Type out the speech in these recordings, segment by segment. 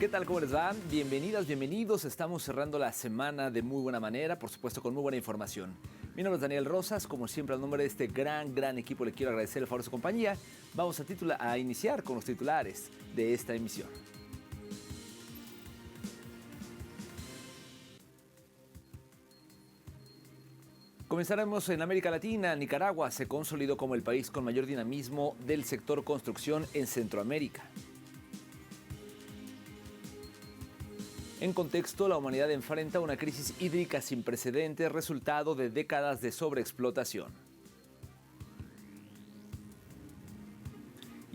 ¿Qué tal? ¿Cómo les va? Bienvenidas, bienvenidos. Estamos cerrando la semana de muy buena manera, por supuesto con muy buena información. Mi nombre es Daniel Rosas, como siempre al nombre de este gran equipo le quiero agradecer el favor de su compañía. Vamos a iniciar con los titulares de esta emisión. Comenzaremos en América Latina. Nicaragua se consolidó como el país con mayor dinamismo del sector construcción en Centroamérica. En contexto, la humanidad enfrenta una crisis hídrica sin precedentes, resultado de décadas de sobreexplotación.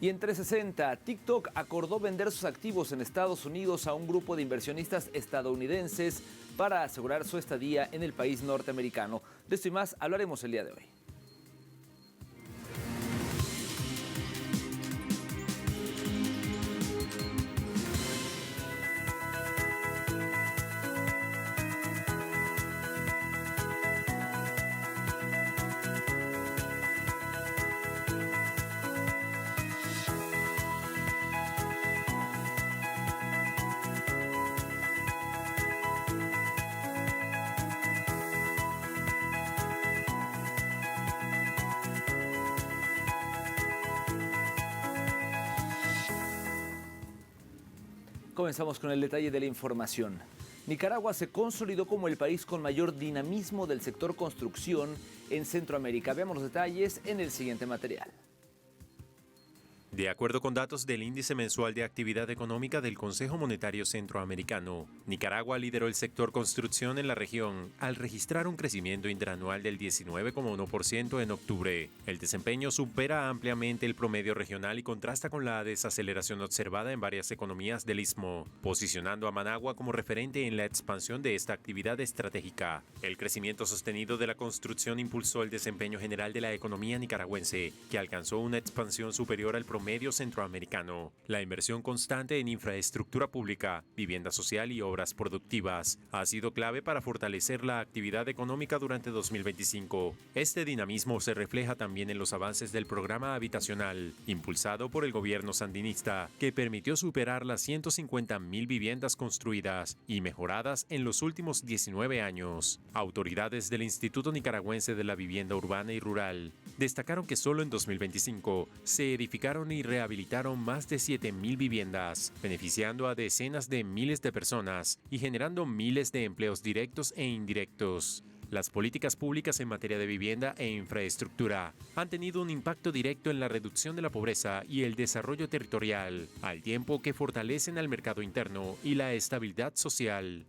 Y en 360, TikTok acordó vender sus activos en Estados Unidos a un grupo de inversionistas estadounidenses para asegurar su estadía en el país norteamericano. De esto y más hablaremos el día de hoy. Comenzamos con el detalle de la información. Nicaragua se consolidó como el país con mayor dinamismo del sector construcción en Centroamérica. Veamos los detalles en el siguiente material. De acuerdo con datos del Índice Mensual de Actividad Económica del Consejo Monetario Centroamericano, Nicaragua lideró el sector construcción en la región al registrar un crecimiento interanual del 19,1% en octubre. El desempeño supera ampliamente el promedio regional y contrasta con la desaceleración observada en varias economías del Istmo, posicionando a Managua como referente en la expansión de esta actividad estratégica. El crecimiento sostenido de la construcción impulsó el desempeño general de la economía nicaragüense, que alcanzó una expansión superior al promedio centroamericano. La inversión constante en infraestructura pública, vivienda social y obras productivas ha sido clave para fortalecer la actividad económica durante 2025. Este dinamismo se refleja también en los avances del programa habitacional, impulsado por el gobierno sandinista, que permitió superar las 150,000 viviendas construidas y mejoradas en los últimos 19 años. Autoridades del Instituto Nicaragüense de la Vivienda Urbana y Rural destacaron que solo en 2025 se edificaron y rehabilitaron más de 7,000 viviendas, beneficiando a decenas de miles de personas y generando miles de empleos directos e indirectos. Las políticas públicas en materia de vivienda e infraestructura han tenido un impacto directo en la reducción de la pobreza y el desarrollo territorial, al tiempo que fortalecen al mercado interno y la estabilidad social.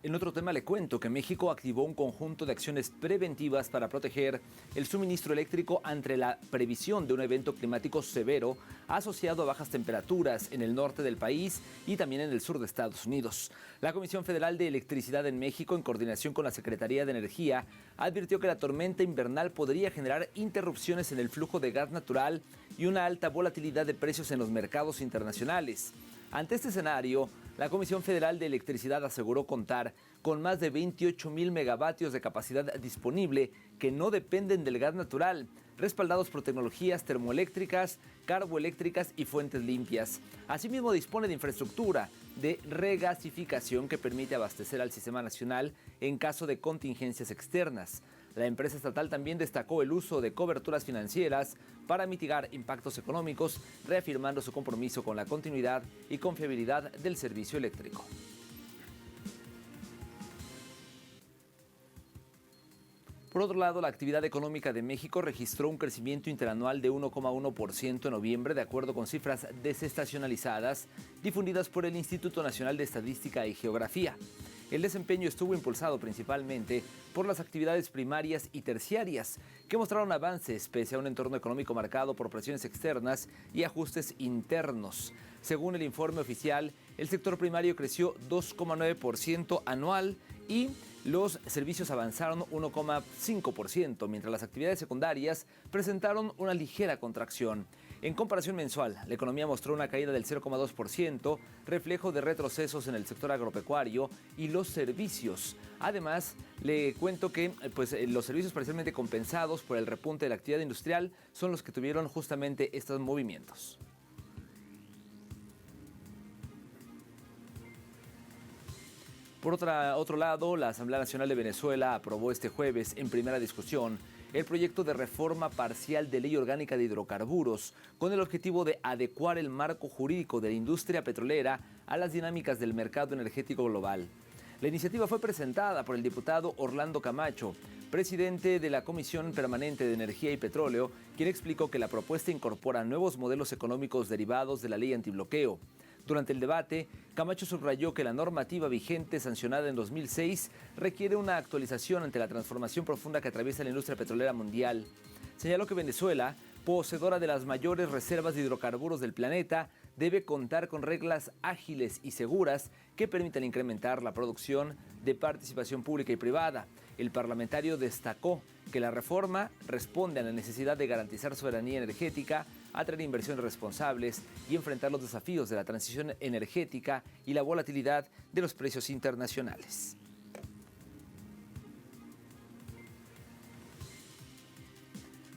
En otro tema le cuento que México activó un conjunto de acciones preventivas para proteger el suministro eléctrico ante la previsión de un evento climático severo asociado a bajas temperaturas en el norte del país y también en el sur de Estados Unidos. La Comisión Federal de Electricidad en México, en coordinación con la Secretaría de Energía, advirtió que la tormenta invernal podría generar interrupciones en el flujo de gas natural y una alta volatilidad de precios en los mercados internacionales. Ante este escenario, la Comisión Federal de Electricidad aseguró contar con más de 28,000 megavatios de capacidad disponible que no dependen del gas natural, respaldados por tecnologías termoeléctricas, carboeléctricas y fuentes limpias. Asimismo, dispone de infraestructura de regasificación que permite abastecer al sistema nacional en caso de contingencias externas. La empresa estatal también destacó el uso de coberturas financieras para mitigar impactos económicos, reafirmando su compromiso con la continuidad y confiabilidad del servicio eléctrico. Por otro lado, la actividad económica de México registró un crecimiento interanual de 1,1% en noviembre, de acuerdo con cifras desestacionalizadas difundidas por el Instituto Nacional de Estadística y Geografía. El desempeño estuvo impulsado principalmente por las actividades primarias y terciarias, que mostraron avances pese a un entorno económico marcado por presiones externas y ajustes internos. Según el informe oficial, el sector primario creció 2,9% anual y los servicios avanzaron 1,5%, mientras las actividades secundarias presentaron una ligera contracción. En comparación mensual, la economía mostró una caída del 0,2%, reflejo de retrocesos en el sector agropecuario y los servicios. Además, le cuento que los servicios parcialmente compensados por el repunte de la actividad industrial son los que tuvieron justamente estos movimientos. Por otro lado, la Asamblea Nacional de Venezuela aprobó este jueves en primera discusión el proyecto de reforma parcial de Ley Orgánica de Hidrocarburos con el objetivo de adecuar el marco jurídico de la industria petrolera a las dinámicas del mercado energético global. La iniciativa fue presentada por el diputado Orlando Camacho, presidente de la Comisión Permanente de Energía y Petróleo, quien explicó que la propuesta incorpora nuevos modelos económicos derivados de la ley antibloqueo. Durante el debate, Camacho subrayó que la normativa vigente sancionada en 2006 requiere una actualización ante la transformación profunda que atraviesa la industria petrolera mundial. Señaló que Venezuela, poseedora de las mayores reservas de hidrocarburos del planeta, debe contar con reglas ágiles y seguras que permitan incrementar la producción de participación pública y privada. El parlamentario destacó que la reforma responde a la necesidad de garantizar soberanía energética, atraer inversiones responsables y enfrentar los desafíos de la transición energética y la volatilidad de los precios internacionales.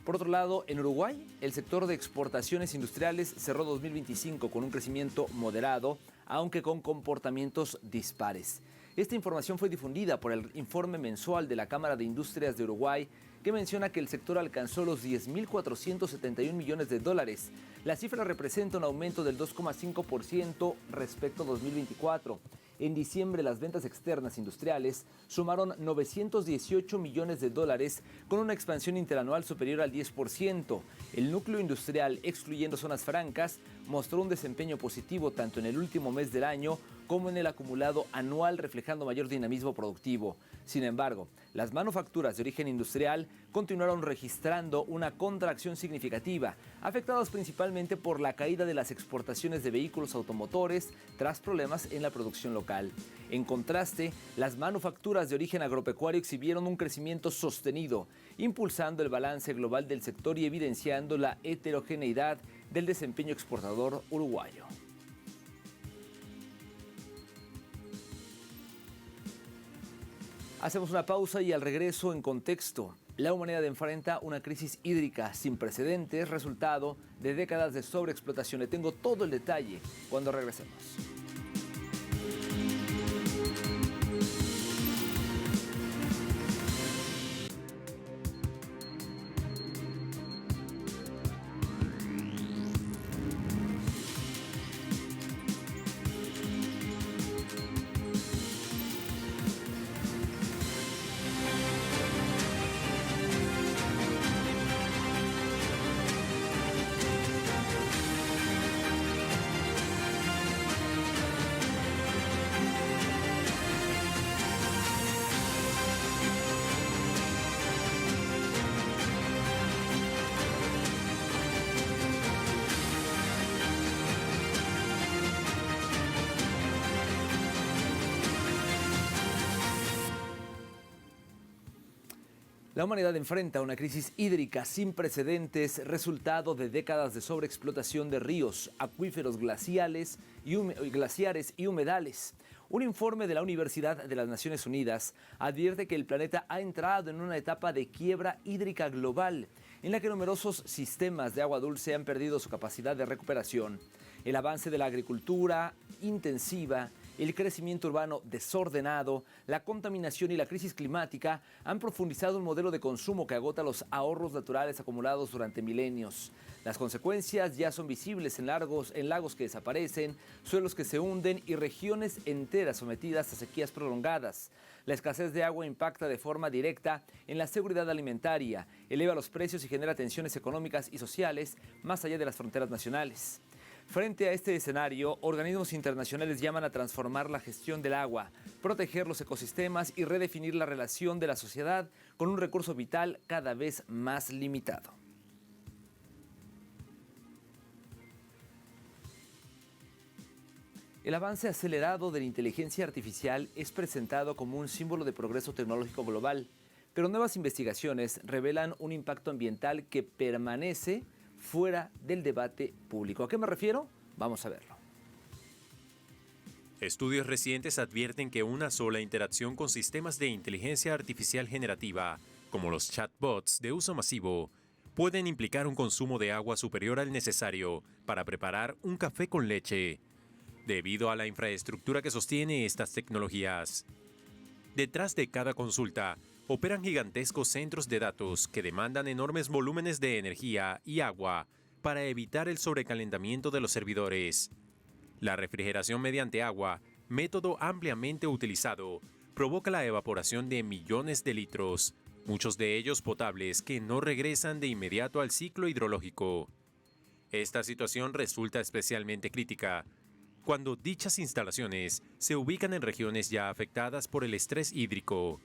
Por otro lado, en Uruguay, el sector de exportaciones industriales cerró 2025 con un crecimiento moderado, aunque con comportamientos dispares. Esta información fue difundida por el informe mensual de la Cámara de Industrias de Uruguay, que menciona que el sector alcanzó los 10.471 millones de dólares. La cifra representa un aumento del 2,5% respecto a 2024. En diciembre, las ventas externas industriales sumaron 918 millones de dólares con una expansión interanual superior al 10%. El núcleo industrial, excluyendo zonas francas, mostró un desempeño positivo tanto en el último mes del año como en el acumulado anual, reflejando mayor dinamismo productivo. Sin embargo, las manufacturas de origen industrial continuaron registrando una contracción significativa, afectadas principalmente por la caída de las exportaciones de vehículos automotores tras problemas en la producción local. En contraste, las manufacturas de origen agropecuario exhibieron un crecimiento sostenido, impulsando el balance global del sector y evidenciando la heterogeneidad del desempeño exportador uruguayo. Hacemos una pausa y al regreso, en contexto, la humanidad enfrenta una crisis hídrica sin precedentes, resultado de décadas de sobreexplotación. Le tengo todo el detalle cuando regresemos. La humanidad enfrenta una crisis hídrica sin precedentes, resultado de décadas de sobreexplotación de ríos, acuíferos glaciares y humedales. Un informe de la Universidad de las Naciones Unidas advierte que el planeta ha entrado en una etapa de quiebra hídrica global, en la que numerosos sistemas de agua dulce han perdido su capacidad de recuperación. El avance de la agricultura intensiva, el crecimiento urbano desordenado, la contaminación y la crisis climática han profundizado un modelo de consumo que agota los ahorros naturales acumulados durante milenios. Las consecuencias ya son visibles en lagos que desaparecen, suelos que se hunden y regiones enteras sometidas a sequías prolongadas. La escasez de agua impacta de forma directa en la seguridad alimentaria, eleva los precios y genera tensiones económicas y sociales más allá de las fronteras nacionales. Frente a este escenario, organismos internacionales llaman a transformar la gestión del agua, proteger los ecosistemas y redefinir la relación de la sociedad con un recurso vital cada vez más limitado. El avance acelerado de la inteligencia artificial es presentado como un símbolo de progreso tecnológico global, pero nuevas investigaciones revelan un impacto ambiental que permanece fuera del debate público. ¿A qué me refiero? Vamos a verlo. Estudios recientes advierten que una sola interacción con sistemas de inteligencia artificial generativa, como los chatbots de uso masivo, pueden implicar un consumo de agua superior al necesario para preparar un café con leche. debido a la infraestructura que sostiene estas tecnologías. Detrás de cada consulta, operan gigantescos centros de datos que demandan enormes volúmenes de energía y agua para evitar el sobrecalentamiento de los servidores. La refrigeración mediante agua, método ampliamente utilizado, provoca la evaporación de millones de litros, muchos de ellos potables que no regresan de inmediato al ciclo hidrológico. Esta situación resulta especialmente crítica cuando dichas instalaciones se ubican en regiones ya afectadas por el estrés hídrico.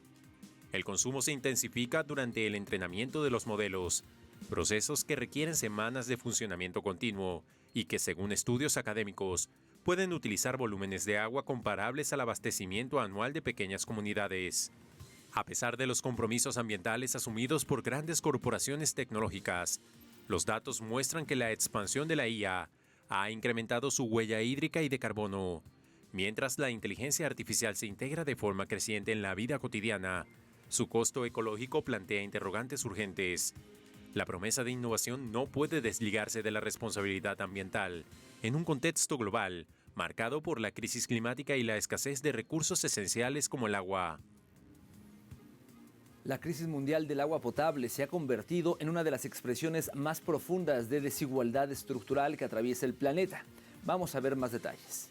El consumo se intensifica durante el entrenamiento de los modelos, procesos que requieren semanas de funcionamiento continuo y que, según estudios académicos, pueden utilizar volúmenes de agua comparables al abastecimiento anual de pequeñas comunidades. A pesar de los compromisos ambientales asumidos por grandes corporaciones tecnológicas, los datos muestran que la expansión de la IA ha incrementado su huella hídrica y de carbono. Mientras la inteligencia artificial se integra de forma creciente en la vida cotidiana, su costo ecológico plantea interrogantes urgentes. La promesa de innovación no puede desligarse de la responsabilidad ambiental, en un contexto global marcado por la crisis climática y la escasez de recursos esenciales como el agua. La crisis mundial del agua potable se ha convertido en una de las expresiones más profundas de desigualdad estructural que atraviesa el planeta. Vamos a ver más detalles.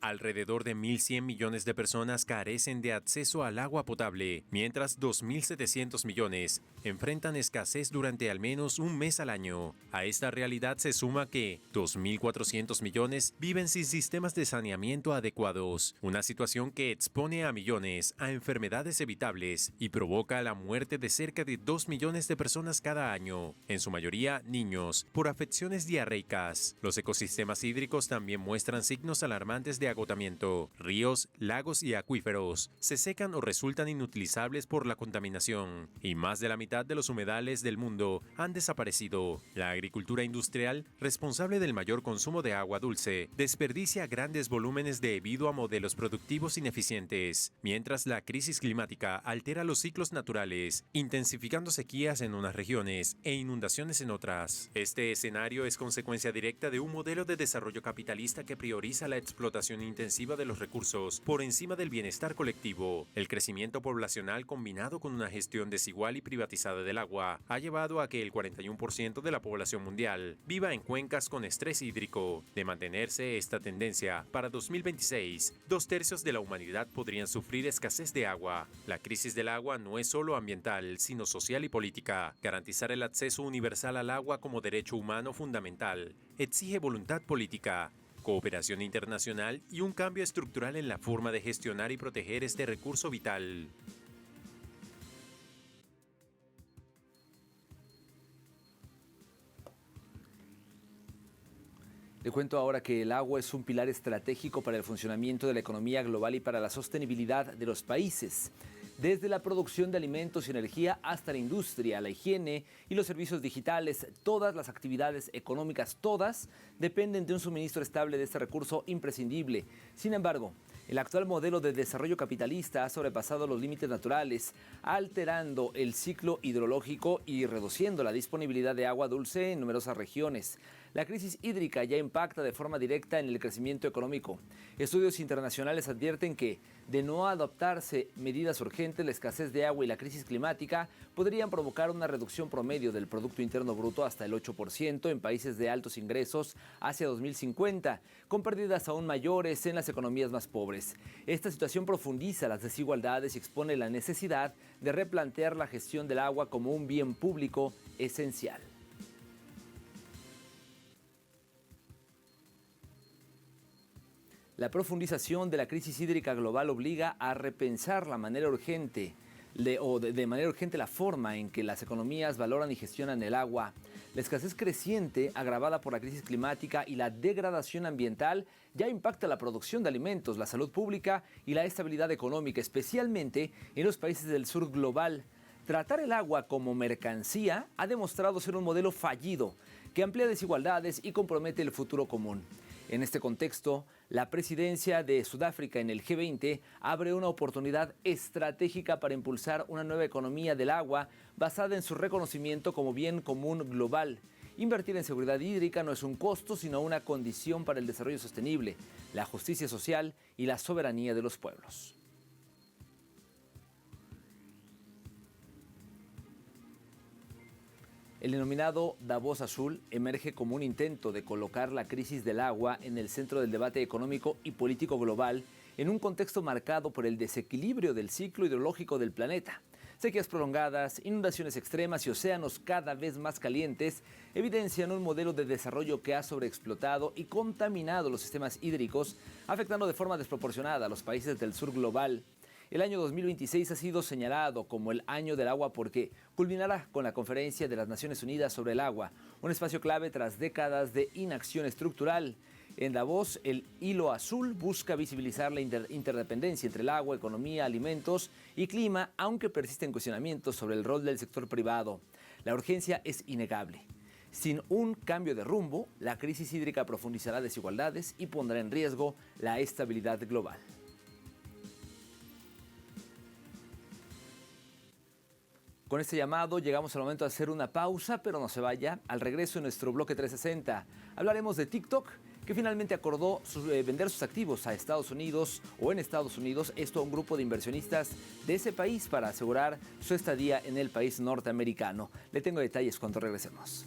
Alrededor de 1.100 millones de personas carecen de acceso al agua potable, mientras 2.700 millones enfrentan escasez durante al menos un mes al año. A esta realidad se suma que 2.400 millones viven sin sistemas de saneamiento adecuados, una situación que expone a millones a enfermedades evitables y provoca la muerte de cerca de 2 millones de personas cada año, en su mayoría niños, por afecciones diarreicas. Los ecosistemas hídricos también muestran signos alarmantes de agotamiento. Ríos, lagos y acuíferos se secan o resultan inutilizables por la contaminación, y más de la mitad de los humedales del mundo han desaparecido. La agricultura industrial, responsable del mayor consumo de agua dulce, desperdicia grandes volúmenes debido a modelos productivos ineficientes, mientras la crisis climática altera los ciclos naturales, intensificando sequías en unas regiones e inundaciones en otras. Este escenario es consecuencia directa de un modelo de desarrollo capitalista que prioriza la explotación intensiva de los recursos por encima del bienestar colectivo. El crecimiento poblacional combinado con una gestión desigual y privatizada del agua ha llevado a que el 41% de la población mundial viva en cuencas con estrés hídrico. De mantenerse esta tendencia, para 2026, 2/3 de la humanidad podrían sufrir escasez de agua. La crisis del agua no es solo ambiental, sino social y política. Garantizar el acceso universal al agua como derecho humano fundamental exige voluntad política, cooperación internacional y un cambio estructural en la forma de gestionar y proteger este recurso vital. Le cuento ahora que el agua es un pilar estratégico para el funcionamiento de la economía global y para la sostenibilidad de los países. Desde la producción de alimentos y energía hasta la industria, la higiene y los servicios digitales, todas las actividades económicas, todas dependen de un suministro estable de este recurso imprescindible. Sin embargo, el actual modelo de desarrollo capitalista ha sobrepasado los límites naturales, alterando el ciclo hidrológico y reduciendo la disponibilidad de agua dulce en numerosas regiones. La crisis hídrica ya impacta de forma directa en el crecimiento económico. Estudios internacionales advierten que, de no adoptarse medidas urgentes, la escasez de agua y la crisis climática podrían provocar una reducción promedio del Producto Interno Bruto hasta el 8% en países de altos ingresos hacia 2050, con pérdidas aún mayores en las economías más pobres. Esta situación profundiza las desigualdades y expone la necesidad de replantear la gestión del agua como un bien público esencial. La profundización de la crisis hídrica global obliga a repensar la manera urgente, de manera urgente la forma en que las economías valoran y gestionan el agua. La escasez creciente, agravada por la crisis climática y la degradación ambiental, ya impacta la producción de alimentos, la salud pública y la estabilidad económica, especialmente en los países del sur global. Tratar el agua como mercancía ha demostrado ser un modelo fallido que amplía desigualdades y compromete el futuro común. En este contexto, la presidencia de Sudáfrica en el G20 abre una oportunidad estratégica para impulsar una nueva economía del agua basada en su reconocimiento como bien común global. Invertir en seguridad hídrica no es un costo, sino una condición para el desarrollo sostenible, la justicia social y la soberanía de los pueblos. El denominado Davos Azul emerge como un intento de colocar la crisis del agua en el centro del debate económico y político global en un contexto marcado por el desequilibrio del ciclo hidrológico del planeta. Sequías prolongadas, inundaciones extremas y océanos cada vez más calientes evidencian un modelo de desarrollo que ha sobreexplotado y contaminado los sistemas hídricos, afectando de forma desproporcionada a los países del sur global. El año 2026 ha sido señalado como el año del agua porque culminará con la Conferencia de las Naciones Unidas sobre el Agua, un espacio clave tras décadas de inacción estructural. En Davos, el Hilo Azul busca visibilizar la interdependencia entre el agua, economía, alimentos y clima, aunque persisten cuestionamientos sobre el rol del sector privado. La urgencia es innegable. Sin un cambio de rumbo, la crisis hídrica profundizará desigualdades y pondrá en riesgo la estabilidad global. Con este llamado llegamos al momento de hacer una pausa, pero no se vaya. Al regreso en nuestro bloque 360 hablaremos de TikTok, que finalmente acordó vender sus activos a Estados Unidos o en Estados Unidos, esto a un grupo de inversionistas de ese país para asegurar su estadía en el país norteamericano. Le tengo detalles cuando regresemos.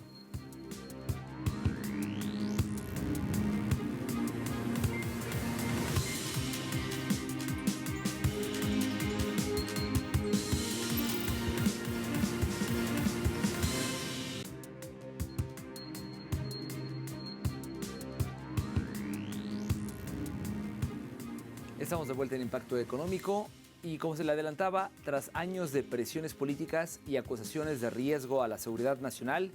Estamos de vuelta en Impacto Económico y, como se le adelantaba, tras años de presiones políticas y acusaciones de riesgo a la seguridad nacional,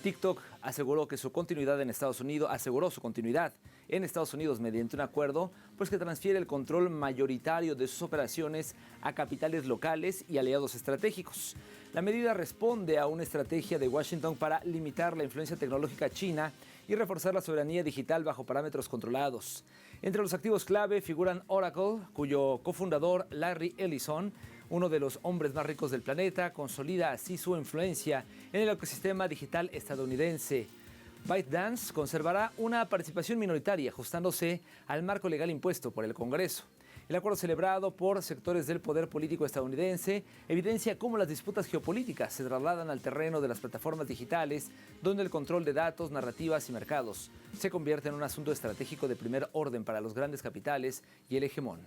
TikTok aseguró su continuidad en Estados Unidos mediante un acuerdo que transfiere el control mayoritario de sus operaciones a capitales locales y aliados estratégicos. La medida responde a una estrategia de Washington para limitar la influencia tecnológica china y reforzar la soberanía digital bajo parámetros controlados. Entre los activos clave figuran Oracle, cuyo cofundador Larry Ellison, uno de los hombres más ricos del planeta, consolida así su influencia en el ecosistema digital estadounidense. ByteDance conservará una participación minoritaria, ajustándose al marco legal impuesto por el Congreso. El acuerdo celebrado por sectores del poder político estadounidense evidencia cómo las disputas geopolíticas se trasladan al terreno de las plataformas digitales, donde el control de datos, narrativas y mercados se convierte en un asunto estratégico de primer orden para los grandes capitales y el hegemón.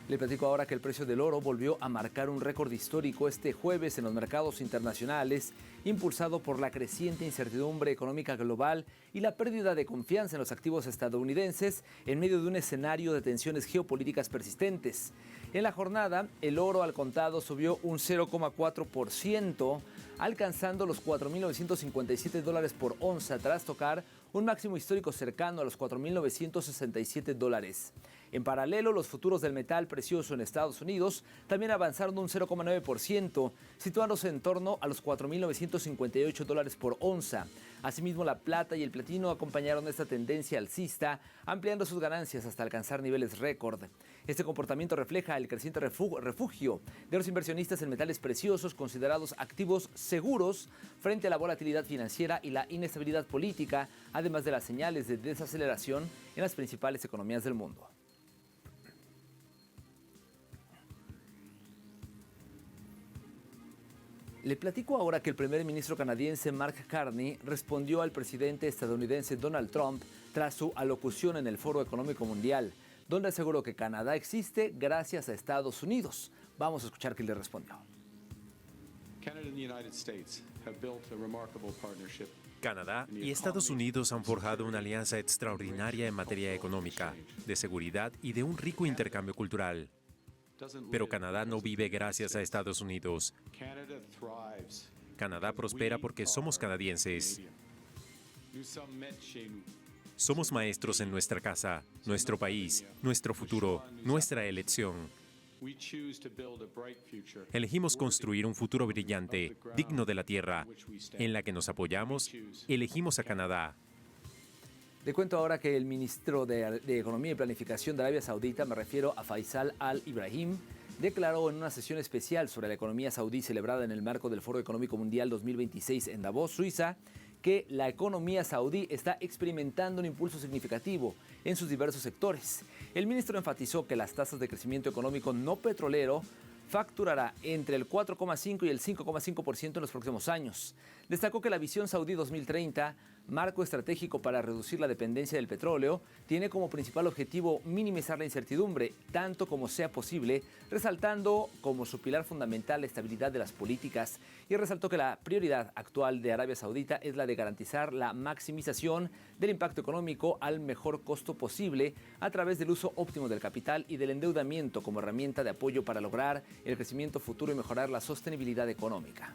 Le platico ahora que el precio del oro volvió a marcar un récord histórico este jueves en los mercados internacionales, impulsado por la creciente incertidumbre económica global y la pérdida de confianza en los activos estadounidenses en medio de un escenario de tensiones geopolíticas persistentes. En la jornada, el oro al contado subió un 0,4%, alcanzando los $4.957 por onza tras tocar un máximo histórico cercano a los $4.967. En paralelo, los futuros del metal precioso en Estados Unidos también avanzaron un 0,9%, situándose en torno a los $4.958 por onza. Asimismo, la plata y el platino acompañaron esta tendencia alcista, ampliando sus ganancias hasta alcanzar niveles récord. Este comportamiento refleja el creciente refugio de los inversionistas en metales preciosos, considerados activos seguros frente a la volatilidad financiera y la inestabilidad política, además de las señales de desaceleración en las principales economías del mundo. Le platico ahora que el primer ministro canadiense Mark Carney respondió al presidente estadounidense Donald Trump tras su alocución en el Foro Económico Mundial, donde aseguró que Canadá existe gracias a Estados Unidos. Vamos a escuchar qué le respondió. Canadá y Estados Unidos han forjado una alianza extraordinaria en materia económica, de seguridad y de un rico intercambio cultural. Pero Canadá no vive gracias a Estados Unidos. Canadá prospera porque somos canadienses. Somos maestros en nuestra casa, nuestro país, nuestro futuro, nuestra elección. Elegimos construir un futuro brillante, digno de la tierra, en la que nos apoyamos. Elegimos a Canadá. Le cuento ahora que el ministro de Economía y Planificación de Arabia Saudita, me refiero a Faisal Al Ibrahim, declaró en una sesión especial sobre la economía saudí celebrada en el marco del Foro Económico Mundial 2026 en Davos, Suiza, que la economía saudí está experimentando un impulso significativo en sus diversos sectores. El ministro enfatizó que las tasas de crecimiento económico no petrolero facturará entre el 4,5 y el 5,5% en los próximos años. Destacó que la visión saudí 2030, marco estratégico para reducir la dependencia del petróleo, tiene como principal objetivo minimizar la incertidumbre, tanto como sea posible, resaltando como su pilar fundamental la estabilidad de las políticas, y resaltó que la prioridad actual de Arabia Saudita es la de garantizar la maximización del impacto económico al mejor costo posible a través del uso óptimo del capital y del endeudamiento como herramienta de apoyo para lograr el crecimiento futuro y mejorar la sostenibilidad económica.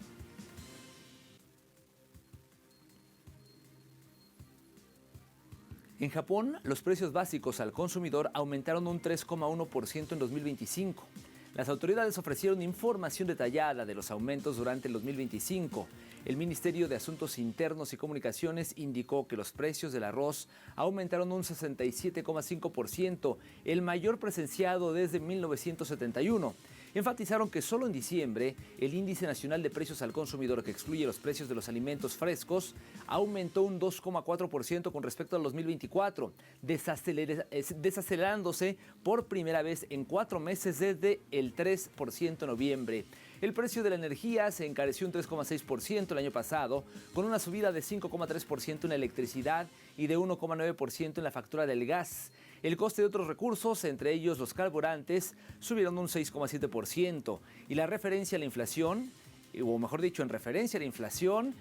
En Japón, los precios básicos al consumidor aumentaron un 3,1% en 2025. Las autoridades ofrecieron información detallada de los aumentos durante el 2025. El Ministerio de Asuntos Internos y Comunicaciones indicó que los precios del arroz aumentaron un 67,5%, el mayor presenciado desde 1971. Enfatizaron que solo en diciembre el índice nacional de precios al consumidor, que excluye los precios de los alimentos frescos, aumentó un 2,4% con respecto al 2024, desacelerándose por primera vez en 4 meses desde el 3% en noviembre. El precio de la energía se encareció un 3,6% el año pasado, con una subida de 5,3% en la electricidad y de 1,9% en la factura del gas. El coste de otros recursos, entre ellos los carburantes, subieron un 6,7%. Y la referencia a la inflación, o mejor dicho, en referencia a la inflación,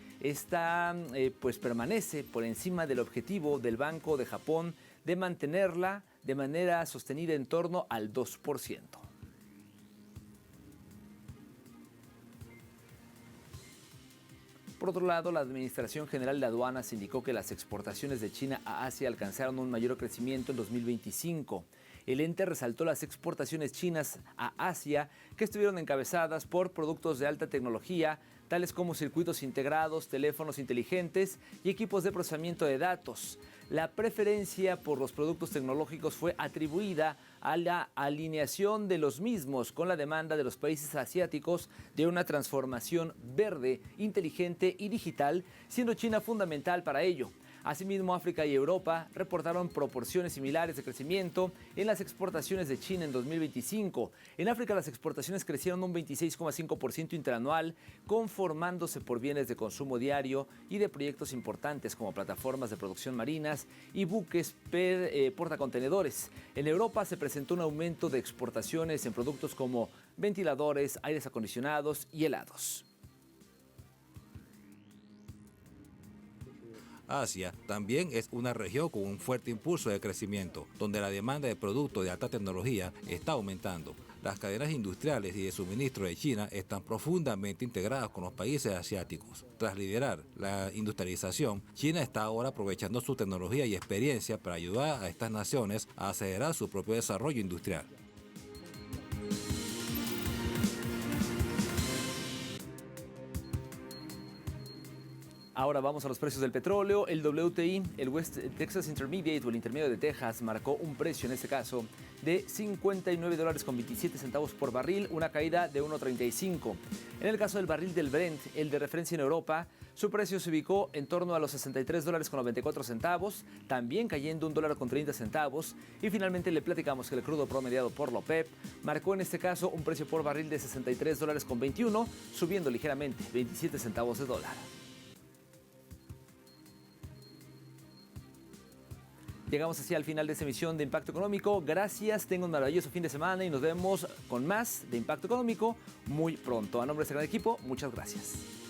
permanece por encima del objetivo del Banco de Japón de mantenerla de manera sostenida en torno al 2%. Por otro lado, la Administración General de Aduanas indicó que las exportaciones de China a Asia alcanzaron un mayor crecimiento en 2025. El ente resaltó las exportaciones chinas a Asia, que estuvieron encabezadas por productos de alta tecnología, tales como circuitos integrados, teléfonos inteligentes y equipos de procesamiento de datos. La preferencia por los productos tecnológicos fue atribuida a la alineación de los mismos con la demanda de los países asiáticos de una transformación verde, inteligente y digital, siendo China fundamental para ello. Asimismo, África y Europa reportaron proporciones similares de crecimiento en las exportaciones de China en 2025. En África, las exportaciones crecieron un 26,5% interanual, conformándose por bienes de consumo diario y de proyectos importantes como plataformas de producción marinas y buques portacontenedores. En Europa se presentó un aumento de exportaciones en productos como ventiladores, aires acondicionados y helados. Asia también es una región con un fuerte impulso de crecimiento, donde la demanda de productos de alta tecnología está aumentando. Las cadenas industriales y de suministro de China están profundamente integradas con los países asiáticos. Tras liderar la industrialización, China está ahora aprovechando su tecnología y experiencia para ayudar a estas naciones a acelerar su propio desarrollo industrial. Ahora vamos a los precios del petróleo. El WTI, el West Texas Intermediate o el intermedio de Texas, marcó un precio en este caso de $59.27 por barril, una caída de 1.35. En el caso del barril del Brent, el de referencia en Europa, su precio se ubicó en torno a los $63.94, también cayendo $1.30. Y finalmente le platicamos que el crudo promediado por la OPEP marcó en este caso un precio por barril de $63.21, subiendo ligeramente 27 centavos de dólar. Llegamos así al final de esta emisión de Impacto Económico. Gracias, tengan un maravilloso fin de semana y nos vemos con más de Impacto Económico muy pronto. A nombre de este gran equipo, muchas gracias.